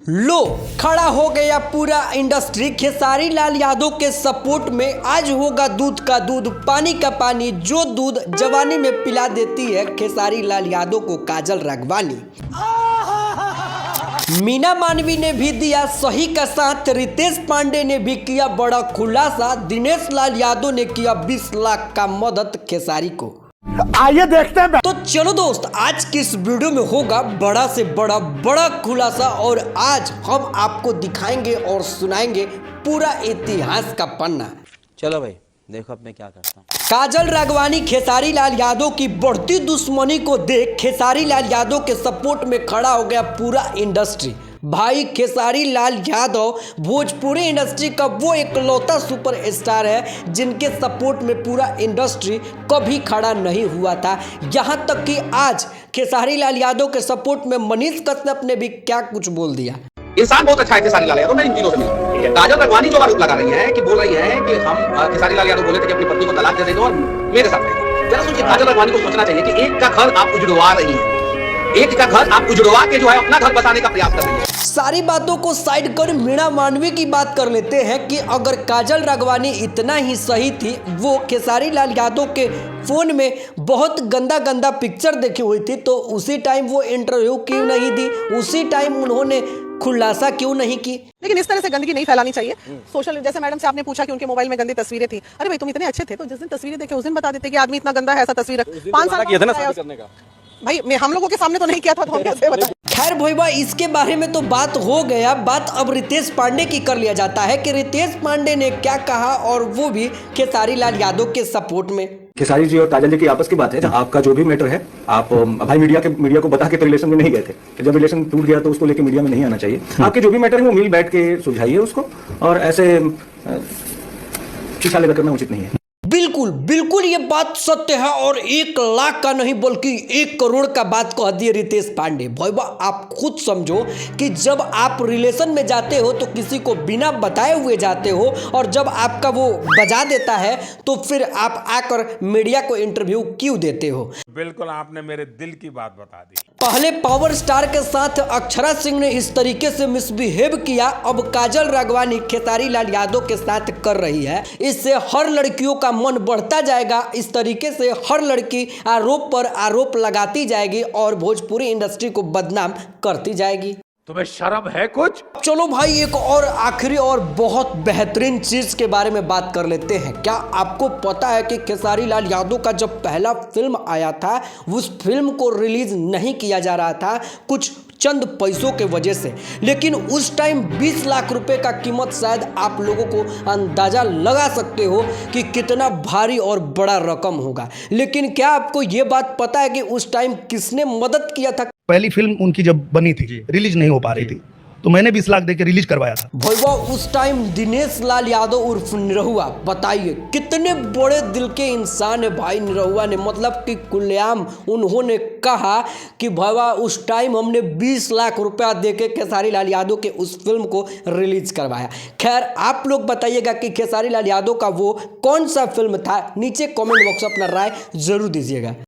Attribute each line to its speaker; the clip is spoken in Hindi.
Speaker 1: लो खड़ा हो गया पूरा इंडस्ट्री खेसारी लाल यादव के सपोर्ट में। आज होगा दूध का दूध पानी का पानी, जो दूध जवानी में पिला देती है खेसारी लाल यादव को काजल राघवानी। मीना मानवी ने भी दिया सही का साथ, रितेश पांडे ने भी किया बड़ा खुलासा, दिनेश लाल यादव ने किया 20 लाख का मदद खेसारी को।
Speaker 2: आइए देखते हैं।
Speaker 1: तो चलो दोस्त, आज की इस वीडियो में होगा बड़ा से बड़ा खुलासा और आज हम आपको दिखाएंगे और सुनाएंगे पूरा इतिहास का पन्ना।
Speaker 3: चलो भाई देखो अब मैं क्या करता हूँ।
Speaker 1: काजल राघवानी खेसारी लाल यादव की बढ़ती दुश्मनी को देख खेसारी लाल यादव के सपोर्ट में खड़ा हो गया पूरा इंडस्ट्री। भाई खेसारी लाल यादव भोजपुरी इंडस्ट्री का वो इकलौता सुपर स्टार है जिनके सपोर्ट में पूरा इंडस्ट्री कभी खड़ा नहीं हुआ था। यहाँ तक कि आज खेसारी लाल यादव के सपोर्ट में मनीष कश्यप ने भी क्या कुछ बोल दिया।
Speaker 4: इंसान बहुत अच्छा है खेसारी लाल यादव, मैं इन तीनों से मिला। काजल राघवानी जो आरोप लगा रही है कि बोल रही है कि हम खेसारी लाल यादव बोले थे कि अपनी पत्नी को तलाक दे देंगे और मेरे साथ रहेंगे। जरा सोचिए, काजल राघवानी को सोचना चाहिए कि एक का घर आप उजड़वा रही है, एक का घर आप उजड़वा के जो है अपना घर बसाने का प्रयास कर रही है।
Speaker 1: सारी बातों को साइड कर मीना मानवी की बात कर लेते हैं कि अगर काजल राघवानी इतना ही सही थी, वो खेसारी लाल यादव के फोन में बहुत गंदा पिक्चर देखी हुई थी, तो उसी टाइम वो इंटरव्यू क्यों नहीं दी, उसी टाइम उन्होंने खुलासा क्यों नहीं की।
Speaker 5: लेकिन इस तरह से गंदगी नहीं फैलानी चाहिए। सोशल, जैसे मैडम से आपने पूछा कि उनके मोबाइल में गंदी तस्वीरें थी, अरे भाई तुम इतने अच्छे थे तो जिस दिन तस्वीरें देखे उस दिन बता देते कि आदमी इतना गंदा है, ऐसा तस्वीर 5 साल किया था ना करने का। भाई हम लोगों के सामने तो नहीं किया था, तो हम कैसे बताएं।
Speaker 1: खैर भैया, इसके बारे में तो बात हो गया। बात अब रितेश पांडे की कर लिया जाता है कि रितेश पांडे ने क्या कहा, और वो भी खेसारी लाल यादव के सपोर्ट में।
Speaker 2: खेसारी जी और काजल जी की आपस की बात है, आपका जो भी मैटर है आप भाई मीडिया को बता के तो रिलेशन में नहीं गए थे। जब रिलेशन टूट गया तो उसको लेके मीडिया में नहीं आना चाहिए। आपके जो भी मैटर है वो मिल बैठ के सुलझाइए उसको, और ऐसे शीशा लेकर करना उचित नहीं है।
Speaker 1: बिल्कुल ये बात सत्य है, और 1 लाख का नहीं बल्कि 1 करोड़ का बात कह दिए रितेश पांडे। भैया आप खुद समझो कि जब आप रिलेशन में जाते हो तो किसी को बिना बताए हुए जाते हो, और जब आपका वो बजा देता है तो फिर आप आकर मीडिया को इंटरव्यू क्यों देते हो।
Speaker 6: बिल्कुल आपने मेरे दिल की बात बता दी।
Speaker 1: पहले पावर स्टार के साथ अक्षरा सिंह ने इस तरीके से मिसबिहेव किया, अब काजल राघवानी खेसारी लाल यादव के साथ कर रही है। इससे हर लड़कियों का मन बढ़ता जाएगा। इस तरीके से हर लड़की आरोप पर आरोप लगाती जाएगी और भोजपुरी इंडस्ट्री को बदनाम करती जाएगी।
Speaker 6: तुम्हें शर्म है कुछ?
Speaker 1: चलो भाई, एक और आखिरी और बहुत बेहतरीन चीज के बारे में बात कर लेते हैं। क्या आपको पता है कि खेसारी लाल यादव का जब पहला फिल्म आया था, उस फिल्म को रिलीज नहीं किया जा रहा था कुछ चंद पैसों के वजह से, लेकिन उस टाइम 20 लाख रुपए का कीमत, शायद आप लोगों को अंदाजा लगा सकते हो कि कितना भारी और बड़ा रकम होगा। लेकिन क्या आपको ये बात पता है कि उस टाइम किसने मदद किया था?
Speaker 7: पहली फिल्म उनकी जब बनी थी, रिलीज नहीं हो पा रही थी, तो मैंने 20 लाख देके रिलीज करवाया था।
Speaker 1: भैया उस टाइम दिनेश लाल यादव उर्फ निरहुआ, बताइए कितने बड़े दिल के इंसान है भाई निरहुआ ने। मतलब कि खुलेआम उन्होंने कहा कि भैया उस टाइम हमने 20 लाख रुपया देके खेसारी लाल यादव के उस फिल्म को रिलीज करवाया। खैर आप लोग बताइएगा कि खेसारी लाल यादव का वो कौन सा फिल्म था, नीचे कॉमेंट बॉक्स में अपना राय जरूर दीजिएगा।